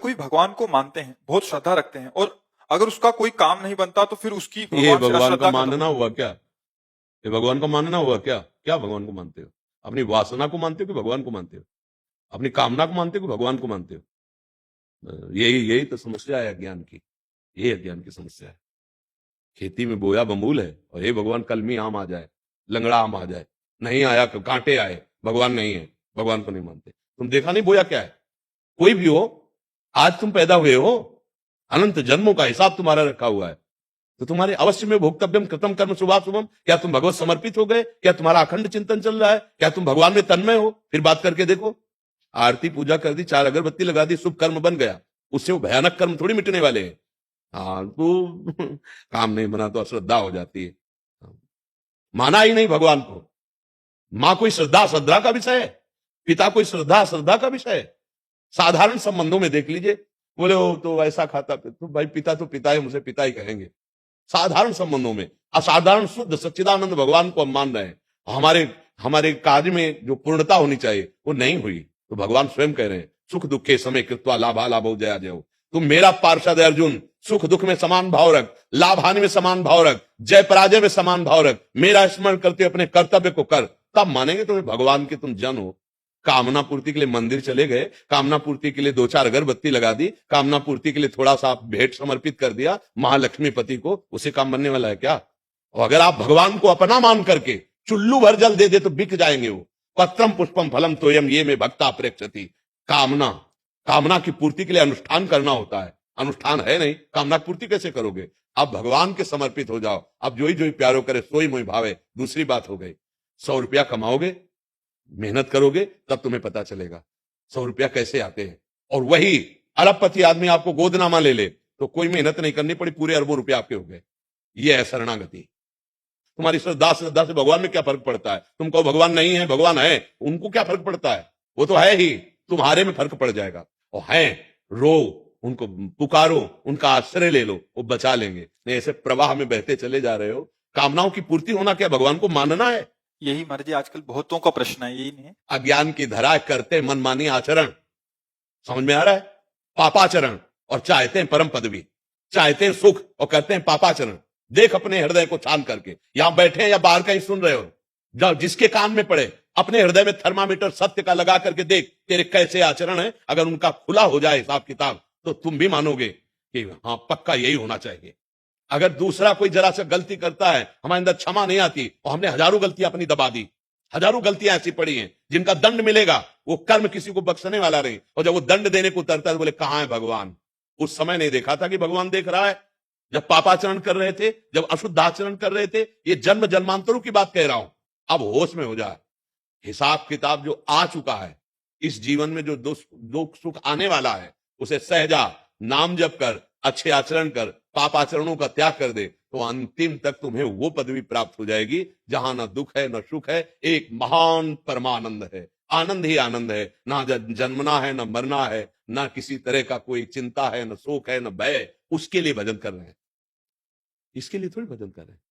कोई भगवान को मानते हैं, बहुत श्रद्धा रखते हैं, और अगर उसका कोई काम नहीं बनता तो फिर उसकी ये भगवान से भगवान का अश्रद्धा का मानना हुआ क्या? ये भगवान का मानना हुआ क्या? क्या भगवान को मानते हो? अपनी वासना को मानते हो कि भगवान को मानते हो? अपनी कामना को मानते हो कि भगवान को मानते हो? यही यही तो समस्या है अज्ञान की। ये अज्ञान की समस्या है। खेती में बोया बमूल है और हे भगवान कलमी आम आ जाए, लंगड़ा आम आ जाए, नहीं आया कांटे आए, भगवान नहीं है, भगवान को नहीं मानते। तुम देखा नहीं बोया क्या है? कोई भी हो, आज तुम पैदा हुए हो, अनंत जन्मों का हिसाब तुम्हारा रखा हुआ है, तो तुम्हारे अवश्य में भोक्तव्यम कृतम कर्म शुभाशुभम। क्या तुम भगवत समर्पित हो गए? क्या तुम्हारा अखंड चिंतन चल रहा है? क्या तुम भगवान में तन्मय हो? फिर बात करके देखो। आरती पूजा कर दी, 4 अगरबत्ती लगा दी, शुभ कर्म बन गया, उससे वो भयानक कर्म थोड़ी मिटने वाले हैं। हाँ तो काम नहीं बना तो अश्रद्धा हो जाती है। माना ही नहीं भगवान को। मां कोई श्रद्धा श्रद्धा का विषय है? पिता कोई श्रद्धा श्रद्धा का विषय है? साधारण संबंधों में देख लीजिए, बोले वो तो ऐसा खाता, तो भाई पिता तो पिता है, मुझे पिता ही कहेंगे। साधारण संबंधों में असाधारण शुद्ध सच्चिदानंद भगवान को हम मान रहे हैं, हमारे हमारे कार्य में जो पूर्णता होनी चाहिए वो नहीं हुई, तो भगवान स्वयं कह रहे हैं सुख दुखे समय कृत्वा लाभा लाभो जया जय। तुम मेरा पार्षद है अर्जुन, सुख दुख में समान भाव रख, लाभ हानि में समान भाव रख, जय पराजय में समान भाव रख, मेरा स्मरण करते अपने कर्तव्य को कर, तब मानेंगे तुम्हें भगवान के तुम जन हो। कामना पूर्ति के लिए मंदिर चले गए, कामना पूर्ति के लिए 2-4 अगरबत्ती लगा दी, कामना पूर्ति के लिए थोड़ा सा भेंट समर्पित कर दिया महालक्ष्मी पति को, उसे काम बनने वाला है क्या? और अगर आप भगवान को अपना मान करके चुल्लू भर जल दे दे तो बिक जाएंगे वो। पत्रम पुष्पम फलम तोयम ये में भक्ता प्रेक्षति। कामना कामना की पूर्ति के लिए अनुष्ठान करना होता है, अनुष्ठान है नहीं, कामना की पूर्ति कैसे करोगे? आप भगवान के समर्पित हो जाओ। अब जो ही प्यारो करे सोई मोहि भावे, दूसरी बात हो गई। 100 रुपया कमाओगे, मेहनत करोगे, तब तुम्हें पता चलेगा 100 रुपया कैसे आते हैं। और वही अरबपति आदमी आपको गोदनामा ले ले तो कोई मेहनत नहीं करनी पड़ी, पूरे अरबों रुपया आपके हो गए। ये है शरणागति। तुम्हारी श्रद्धा श्रद्धा से भगवान में क्या फर्क पड़ता है? तुम कहो भगवान नहीं है, भगवान है, उनको क्या फर्क पड़ता है? वो तो है ही, तुम्हारे में फर्क पड़ जाएगा। और है, रो, उनको पुकारो, उनका आश्रय ले लो, वो बचा लेंगे। नहीं ऐसे प्रवाह में बहते चले जा रहे हो। कामनाओं की पूर्ति होना क्या भगवान को मानना है? यही महाराज जी आजकल बहुतों का प्रश्न है, यही नहीं है? अज्ञान की धरा करते मनमानी आचरण, समझ में आ रहा है? पापाचरण, और चाहते हैं परम पदवी, चाहते हैं सुख और करते हैं पापाचरण। देख अपने हृदय को छान करके, यहां बैठे हैं या बाहर कहीं सुन रहे हो, जब जिसके कान में पड़े अपने हृदय में थर्मामीटर सत्य का लगा करके देख तेरे कैसे आचरण है। अगर उनका खुला हो जाए हिसाब किताब तो तुम भी मानोगे कि हाँ पक्का यही होना चाहिए। अगर दूसरा कोई जरा सा गलती करता है, हमारे अंदर क्षमा नहीं आती, और हमने हजारों गलतियां अपनी दबा दी, हजारों गलतियां ऐसी पड़ी हैं जिनका दंड मिलेगा, वो कर्म किसी को बख्शने वाला नहीं। और जब वो दंड देने को उतरता है तो बोले कहां है भगवान? उस समय नहीं देखा था कि भगवान देख रहा है। जब पापाचरण कर रहे थे, जब अशुद्ध आचरण कर रहे थे, ये जन्म जन्मांतरों की बात कह रहा हूं। अब होश में हो जाए, हिसाब किताब जो आ चुका है, इस जीवन में जो दुख सुख आने वाला है उसे सहजा, नाम जप कर, अच्छे आचरण कर, पाप आचरणों का त्याग कर दे, तो अंतिम तक तुम्हें वो पदवी प्राप्त हो जाएगी जहां ना दुख है ना सुख है, एक महान परमानंद है। आनंद ही आनंद है, ना जन्मना है ना मरना है, ना किसी तरह का कोई चिंता है, ना शोक है ना भय। उसके लिए भजन कर रहे हैं, इसके लिए थोड़ी भजन कर रहे हैं।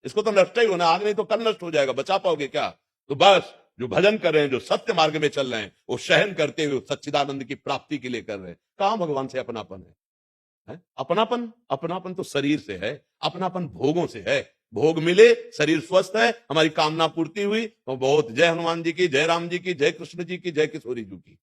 इसको तो नष्ट ही होना, आज नहीं तो कल नष्ट हो जाएगा, बचा पाओगे क्या? तो बस जो भजन कर रहे हैं, जो सत्य मार्ग में चल रहे हैं, वो सहन करते हुए सच्चिदानंद की प्राप्ति के लिए कर रहे हैं। कहां भगवान से अपनापन है? अपनापन अपनापन तो शरीर से है, अपनापन भोगों से है। भोग मिले, शरीर स्वस्थ है, हमारी कामना पूर्ति हुई तो बहुत जय हनुमान जी की, जय राम जी की, जय कृष्ण जी की, जय किशोरी जी की।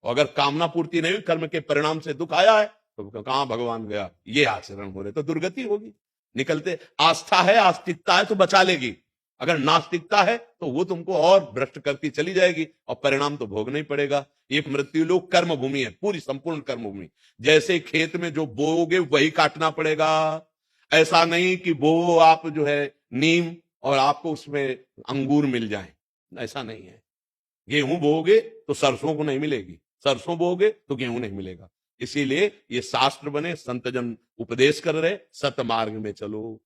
और अगर कामना पूर्ति नहीं हुई, कर्म के परिणाम से दुख आया है, तो कहां भगवान गया? ये आचरण हो रहे तो दुर्गति होगी। निकलते आस्था है, आस्तिकता है तो बचा लेगी, अगर नास्तिकता है तो वो तुमको और भ्रष्ट करती चली जाएगी और परिणाम तो भोगना ही पड़ेगा। एक मृत्युलोक कर्म भूमि है, पूरी संपूर्ण कर्म भूमि। जैसे खेत में जो बोओगे वही काटना पड़ेगा। ऐसा नहीं कि बो आप जो है नीम और आपको उसमें अंगूर मिल जाए, ऐसा नहीं है। गेहूं बोओगे तो सरसों को नहीं मिलेगी, सरसों बोओगे तो गेहूं नहीं मिलेगा। इसीलिए ये शास्त्र बने, संत जन उपदेश कर रहे, सत मार्ग में चलो,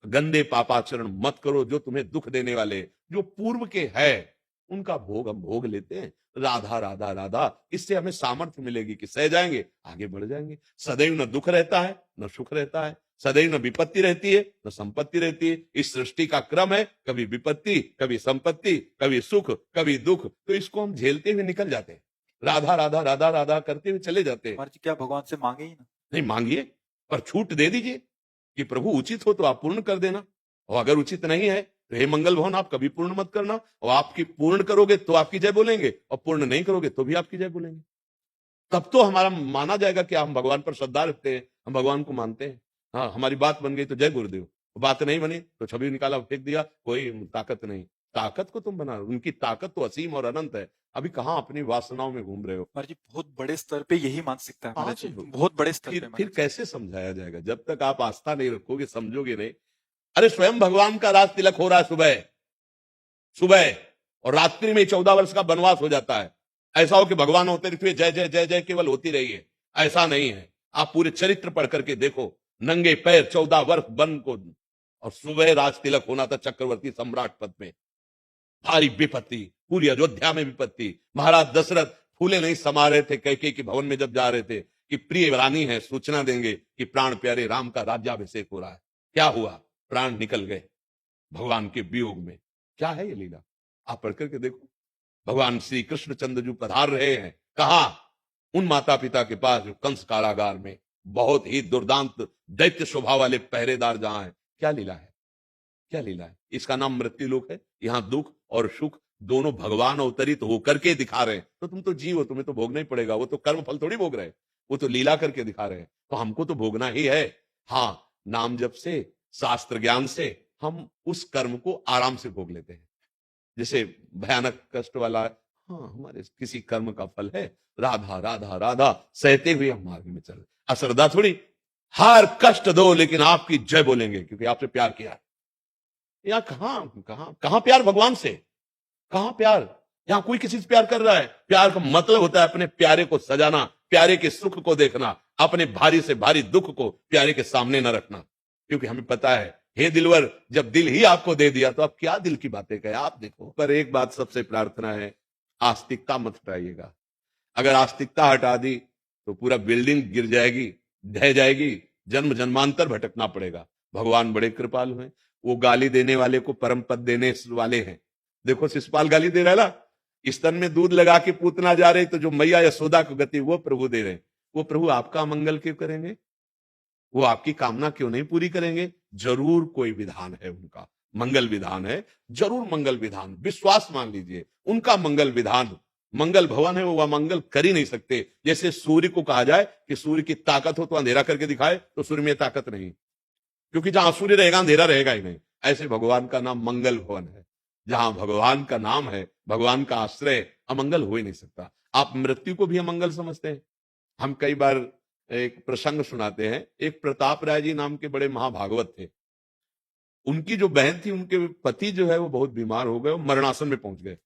गंदे पापाचरण मत करो जो तुम्हें दुख देने वाले, जो पूर्व के है उनका भोग हम भोग लेते हैं। राधा राधा राधा, इससे हमें सामर्थ्य मिलेगी कि सह जाएंगे, आगे बढ़ जाएंगे। सदैव न दुख रहता है न सुख रहता है, सदैव न विपत्ति रहती है न संपत्ति रहती है। इस सृष्टि का क्रम है, कभी विपत्ति, कभी संपत्ति, कभी सुख, कभी दुख, तो इसको हम झेलते हुए निकल जाते हैं। राधा राधा राधा राधा करते हुए चले जाते हैं। महाराज जी क्या भगवान से मांगे ही ना? नहीं मांगिए, पर छूट दे दीजिए कि प्रभु उचित हो तो आप पूर्ण कर देना, और अगर उचित नहीं है तो हे मंगल भवन आप कभी पूर्ण मत करना, और आपकी पूर्ण करोगे तो आपकी जय बोलेंगे, और पूर्ण नहीं करोगे तो भी आपकी जय बोलेंगे। तब तो हमारा माना जाएगा कि हम भगवान पर श्रद्धा रखते हैं, हम भगवान को मानते हैं। हाँ, हमारी बात बन गई तो जय गुरुदेव, बात नहीं बनी तो छवि निकाला फेंक दिया, कोई ताकत नहीं। ताकत को तुम बना, उनकी ताकत तो असीम और अनंत है, अभी कहाँ अपनी वासनाओं में घूम रहे हो। महाराज जी बहुत बड़े स्तर पे यही मानसिकता है महाराज जी, तो बहुत बड़े स्तर पे फिर महाराज जी। कैसे समझाया जाएगा जब तक आप आस्था नहीं रखोगे, समझोगे नहीं। अरे स्वयं भगवान का राज तिलक हो रहा है सुबह सुबह, और रात्रि में 14 वर्ष का वनवास हो जाता है। ऐसा हो कि भगवान होते रहते जय जय जय जय केवल होती रही है, ऐसा नहीं है। आप पूरे चरित्र पढ़ करके देखो, नंगे पैर 14 वर्ष वन को, और सुबह राज तिलक होना था चक्रवर्ती सम्राट पद में। भारी विपत्ति, पूरी अयोध्या में विपत्ति। महाराज दशरथ फूले नहीं समा रहे थे कैकेयी के भवन में जब जा रहे थे कि प्रिय रानी है, सूचना देंगे कि प्राण प्यारे राम का राज्याभिषेक हो रहा है। क्या हुआ? प्राण निकल गए भगवान के वियोग में। क्या है ये लीला? आप पढ़ करके देखो। भगवान श्री कृष्ण चंद्र जी पधार रहे हैं कहा? उन माता पिता के पास जो कंस कारागार में बहुत ही दुर्दांत दैत्य स्वभाव वाले पहरेदार जहां है। क्या लीला है? क्या लीला है? इसका नाम मृत्यु लोक है। यहां दुख और सुख दोनों भगवान अवतरित होकर के दिखा रहे हैं। तो तुम तो जीव हो, तुम्हें तो भोगना ही पड़ेगा। वो तो कर्म फल थोड़ी भोग रहे हैं, वो तो लीला करके दिखा रहे हैं। तो हमको तो भोगना ही है। हाँ, नाम जप से, शास्त्र ज्ञान से हम उस कर्म को आराम से भोग लेते हैं। जैसे भयानक कष्ट वाला, हाँ हमारे किसी कर्म का फल है, राधा राधा राधा सहते हुए हम मार्ग में चल रहे। अश्रद्धा थोड़ी, हर कष्ट दो लेकिन आपकी जय बोलेंगे क्योंकि आपसे प्यार किया। यहाँ कहां प्यार भगवान से? कहां प्यार? यहां कोई किसी से प्यार कर रहा है? प्यार का मतलब होता है अपने प्यारे को सजाना, प्यारे के सुख को देखना, अपने भारी से भारी दुख को प्यारे के सामने न रखना। क्योंकि हमें पता है, हे दिलवर, जब दिल ही आपको दे दिया तो आप क्या दिल की बातें कहें। आप देखो, पर एक बात सबसे प्रार्थना है, आस्तिकता मत हटाइएगा। अगर आस्तिकता हटा दी तो पूरा बिल्डिंग गिर जाएगी, ढह जाएगी, जन्म जन्मांतर भटकना पड़ेगा। भगवान बड़े कृपालु हैं। वो गाली देने वाले को परम पद देने वाले हैं। देखो शिशुपाल गाली दे रहा है ना, स्तन में दूध लगा के पूतना जा रहे, तो जो मैया यशोदा को गति वो प्रभु दे रहे। वो प्रभु आपका मंगल क्यों करेंगे? वो आपकी कामना क्यों नहीं पूरी करेंगे? जरूर कोई विधान है उनका, मंगल विधान है, जरूर मंगल विधान। विश्वास मान लीजिए, उनका मंगल विधान, मंगल भवन है, वो मंगल कर ही नहीं सकते। जैसे सूर्य को कहा जाए कि सूर्य की ताकत हो तो अंधेरा करके दिखाए, तो सूर्य में ताकत नहीं, क्योंकि जहां सूर्य रहेगा अंधेरा रहेगा ही नहीं। ऐसे भगवान का नाम मंगल भवन है। जहां भगवान का नाम है, भगवान का आश्रय, अमंगल हो ही नहीं सकता। आप मृत्यु को भी अमंगल समझते हैं। हम कई बार एक प्रसंग सुनाते हैं। एक प्रताप राय जी नाम के बड़े महाभागवत थे। उनकी जो बहन थी, उनके पति जो है वो बहुत बीमार हो गए, मरणासन में पहुंच गए।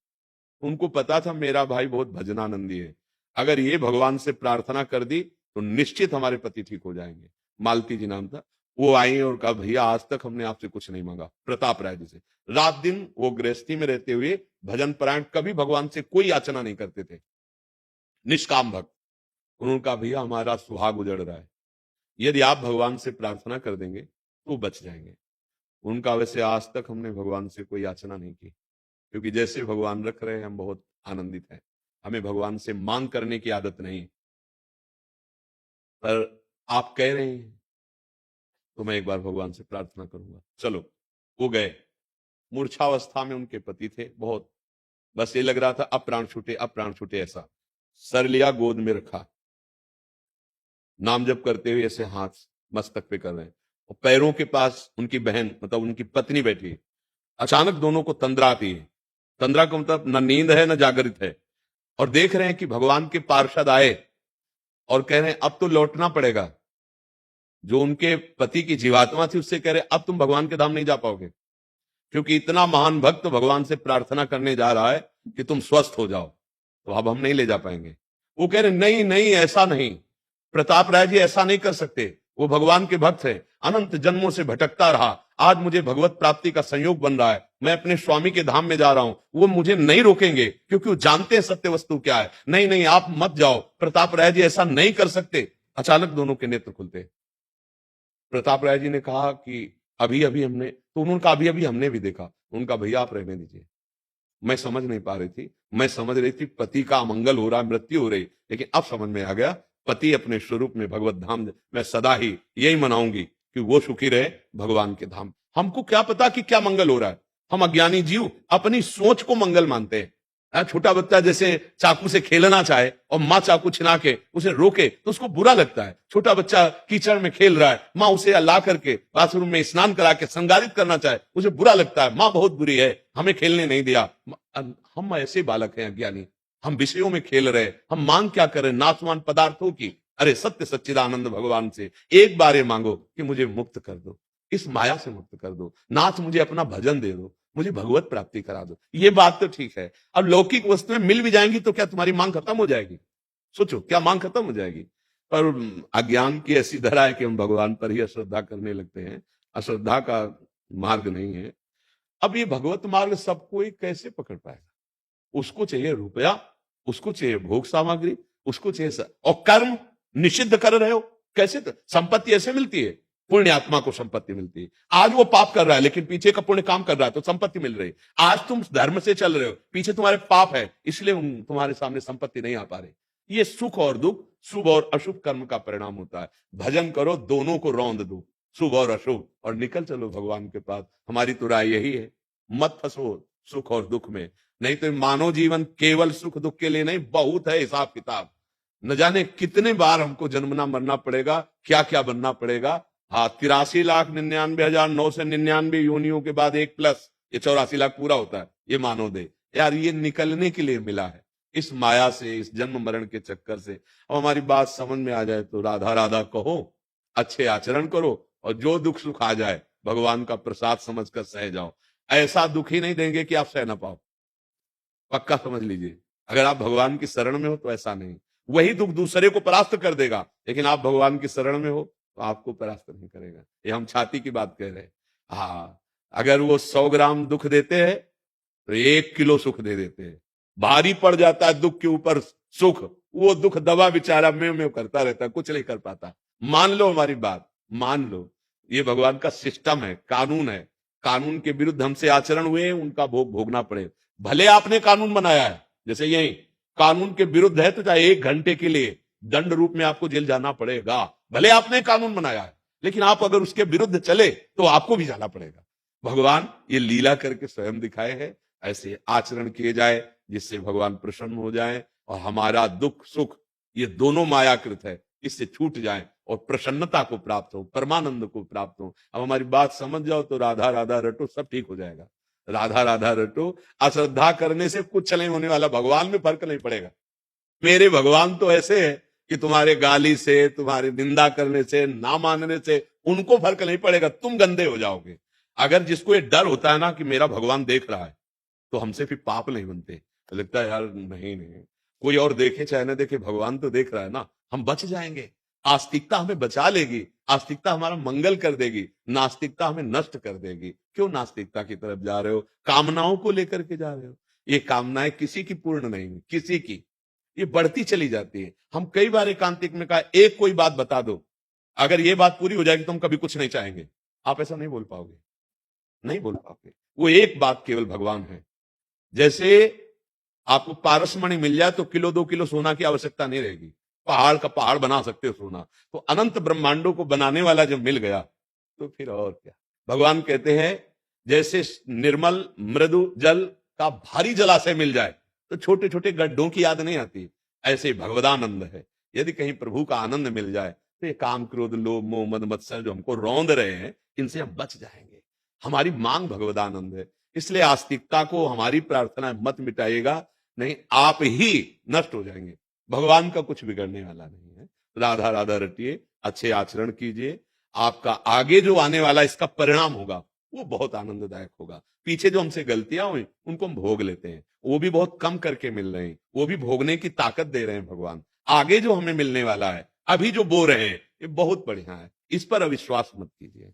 उनको पता था मेरा भाई बहुत भजनानंदी है, अगर ये भगवान से प्रार्थना कर दी तो निश्चित हमारे पति ठीक हो जाएंगे। मालती जी नाम था। वो आई और कहा, भैया आज तक हमने आपसे कुछ नहीं मांगा। प्रताप राय जी से रात दिन वो गृहस्थी में रहते हुए भजन परायण, कभी भगवान से कोई याचना नहीं करते थे, निष्काम भक्त। उन्होंने कहा, भैया हमारा सुहाग उजड़ रहा है, यदि आप भगवान से प्रार्थना कर देंगे तो बच जाएंगे। उनका वैसे आज तक हमने भगवान से कोई याचना नहीं की, क्योंकि जैसे भगवान रख रहे हैं हम बहुत आनंदित हैं। हमें भगवान से मांग करने की आदत नहीं। पर आप कह रहे हैं तो मैं एक बार भगवान से प्रार्थना करूंगा। चलो, वो गए। मूर्छावस्था में उनके पति थे, बहुत बस ये लग रहा था अब प्राण छूटे, अब प्राण छूटे। ऐसा सर लिया, गोद में रखा, नाम जप करते हुए ऐसे हाथ मस्तक पे कर रहे हैं, और पैरों के पास उनकी बहन मतलब उनकी पत्नी बैठी। अचानक दोनों को तंद्रा आती है। तंद्रा का मतलब न नींद है न जागृत है, और देख रहे हैं कि भगवान के पार्षद आए और कह रहे हैं अब तो लौटना पड़ेगा। जो उनके पति की जीवात्मा थी उससे कह रहे अब तुम भगवान के धाम नहीं जा पाओगे, क्योंकि इतना महान भक्त भगवान से प्रार्थना करने जा रहा है कि तुम स्वस्थ हो जाओ, तो अब हम नहीं ले जा पाएंगे। वो कह रहे नहीं नहीं, ऐसा नहीं, प्रताप राय जी ऐसा नहीं कर सकते, वो भगवान के भक्त है, अनंत जन्मों से भटकता रहा, आज मुझे भगवत प्राप्ति का संयोग बन रहा है, मैं अपने स्वामी के धाम में जा रहा हूं, वो मुझे नहीं रोकेंगे क्योंकि वो जानते हैं सत्य वस्तु क्या है। नहीं नहीं, आप मत जाओ, प्रताप राय जी ऐसा नहीं कर सकते। अचानक दोनों के नेत्र खुलते। प्रताप राय जी ने कहा कि अभी अभी हमने, तो उन्होंने कहा अभी अभी हमने भी देखा। उनका भैया आप रहने दीजिए, मैं समझ नहीं पा रही थी। मैं समझ रही थी पति का अमंगल हो रहा, मृत्यु हो रही, लेकिन अब समझ में आ गया पति अपने स्वरूप में भगवत धाम, मैं सदा ही यही मनाऊंगी कि वो सुखी रहे भगवान के धाम। हमको क्या पता कि क्या मंगल हो रहा है। हम अज्ञानी जीव अपनी सोच को मंगल मानते हैं। छोटा बच्चा जैसे चाकू से खेलना चाहे और माँ चाकू छिना के उसे रोके तो उसको बुरा लगता है। छोटा बच्चा कीचड़ में खेल रहा है, माँ उसे ला करके बाथरूम में स्नान करा के संगारित करना चाहे, उसे बुरा लगता है, माँ बहुत बुरी है, हमें खेलने नहीं दिया। हम ऐसे बालक हैं अज्ञानी, हम विषयों में खेल रहे, हम मांग क्या करें नाशवान पदार्थों की। अरे सत्य सच्चिदानंद भगवान से एक बार ये मांगो कि मुझे मुक्त कर दो, इस माया से मुक्त कर दो, नाथ मुझे अपना भजन दे दो, मुझे भगवत प्राप्ति करा दो। ये बात तो ठीक है। अब लौकिक वस्तुएं मिल भी जाएंगी तो क्या तुम्हारी मांग खत्म हो जाएगी? सोचो, क्या मांग खत्म हो जाएगी? पर अज्ञान की ऐसी धरा है कि हम भगवान पर ही अश्रद्धा करने लगते हैं। अश्रद्धा का मार्ग नहीं है। अब ये भगवत मार्ग सब कोई कैसे पकड़ पाएगा? उसको चाहिए रुपया, उसको चाहिए भोग सामग्री, उसको चाहिए और कर्म निषिद्ध कर रहे हो कैसे? संपत्ति ऐसे मिलती है, पुण्य आत्मा को संपत्ति मिलती है। आज वो पाप कर रहा है लेकिन पीछे का पुण्य काम कर रहा है तो संपत्ति मिल रही। आज तुम धर्म से चल रहे हो, पीछे तुम्हारे पाप है, इसलिए तुम्हारे सामने संपत्ति नहीं आ पा रही। ये सुख और दुख, शुभ और अशुभ कर्म का परिणाम होता है। भजन करो, दोनों को रौंद दो, शुभ और अशुभ, और निकल चलो भगवान के पास। हमारी तो राय यही है, मत फंसो सुख और दुख में। नहीं तो मानव जीवन केवल सुख दुख के लिए नहीं, बहुत है हिसाब किताब। न जाने कितने बार हमको जन्मना मरना पड़ेगा, क्या क्या बनना पड़ेगा। हाँ, 83,99,999 योनियों के बाद एक प्लस ये 84 लाख पूरा होता है। ये मानो दे यार, ये निकलने के लिए मिला है इस माया से, इस जन्म मरण के चक्कर से। अब हमारी बात समझ में आ जाए तो राधा राधा कहो, अच्छे आचरण करो, और जो दुख सुख आ जाए भगवान का प्रसाद समझकर सह जाओ। ऐसा दुख ही नहीं देंगे कि आप सह ना पाओ, पक्का समझ लीजिए। अगर आप भगवान की शरण में हो तो ऐसा नहीं, वही दुख दूसरे को परास्त कर देगा, लेकिन आप भगवान की शरण में हो तो आपको परास्त नहीं करेगा। ये हम छाती की बात कह रहे हैं। हाँ, अगर वो 100 ग्राम दुख देते हैं तो 1 किलो सुख दे देते हैं। भारी पड़ जाता है दुख के ऊपर सुख, वो दुख दबा बेचारा में करता रहता है, कुछ नहीं कर पाता। मान लो हमारी बात, मान लो ये भगवान का सिस्टम है, कानून है। कानून के विरुद्ध हमसे आचरण हुए, उनका भोग भोगना पड़े। भले आपने कानून बनाया है, जैसे यही कानून के विरुद्ध है तो चाहे 1 घंटे के लिए दंड रूप में आपको जेल जाना पड़ेगा। भले आपने कानून बनाया है, लेकिन आप अगर उसके विरुद्ध चले तो आपको भी जाना पड़ेगा। भगवान ये लीला करके स्वयं दिखाए हैं। ऐसे आचरण किए जाए जिससे भगवान प्रसन्न हो जाए और हमारा दुख सुख ये दोनों मायाकृत है, इससे छूट जाए और प्रसन्नता को प्राप्त हो, परमानंद को प्राप्त हो। अब हमारी बात समझ जाओ तो राधा राधा रटो, सब ठीक हो जाएगा। राधा राधा रटो, अश्रद्धा करने से कुछ नहीं होने वाला, भगवान में फर्क नहीं पड़ेगा। मेरे भगवान तो ऐसे है कि तुम्हारे गाली से, तुम्हारे निंदा करने से, ना मानने से उनको फर्क नहीं पड़ेगा, तुम गंदे हो जाओगे। अगर जिसको ये डर होता है ना कि मेरा भगवान देख रहा है, तो हमसे फिर पाप नहीं बनते। तो लगता है यार नहीं कोई और देखे चाहे ना देखे, भगवान तो देख रहा है ना, हम बच जाएंगे। आस्तिकता हमें बचा लेगी, आस्तिकता हमारा मंगल कर देगी, नास्तिकता हमें नष्ट कर देगी। क्यों नास्तिकता की तरफ जा रहे हो? कामनाओं को लेकर के जा रहे हो। ये कामनाएं किसी की पूर्ण नहीं हुई, किसी की, ये बढ़ती चली जाती है। हम कई बार एकांतिक में कहा, एक कोई बात बता दो, अगर ये बात पूरी हो जाएगी तो हम कभी कुछ नहीं चाहेंगे। आप ऐसा नहीं बोल पाओगे, नहीं बोल पाओगे। वो एक बात केवल भगवान है। जैसे आपको पारसमणि मिल जाए तो किलो 2 किलो सोना की आवश्यकता नहीं रहेगी, पहाड़ का पहाड़ बना सकते हो सोना। तो अनंत ब्रह्मांडों को बनाने वाला जब मिल गया तो फिर और क्या। भगवान कहते हैं जैसे निर्मल मृदु जल का भारी जलाशय मिल जाए तो छोटे छोटे गड्ढों की याद नहीं आती, ऐसे भगवदानंद है। यदि कहीं प्रभु का आनंद मिल जाए तो ये काम क्रोध लोभ मोह मद मत्सर जो हमको रौंद रहे हैं, इनसे हम बच जाएंगे। हमारी मांग भगवदानंद है। इसलिए आस्तिकता को हमारी प्रार्थना मत मिटाइएगा, नहीं आप ही नष्ट हो जाएंगे। भगवान का कुछ बिगड़ने वाला नहीं है। राधा राधा रटिए, अच्छे आचरण कीजिए, आपका आगे जो आने वाला इसका परिणाम होगा वो बहुत आनंददायक होगा। पीछे जो हमसे गलतियां हुई उनको हम भोग लेते हैं, वो भी बहुत कम करके मिल रहे हैं, वो भी भोगने की ताकत दे रहे हैं भगवान। आगे जो हमें मिलने वाला है, अभी जो बो रहे हैं, ये बहुत बढ़िया है। इस पर अविश्वास मत कीजिए।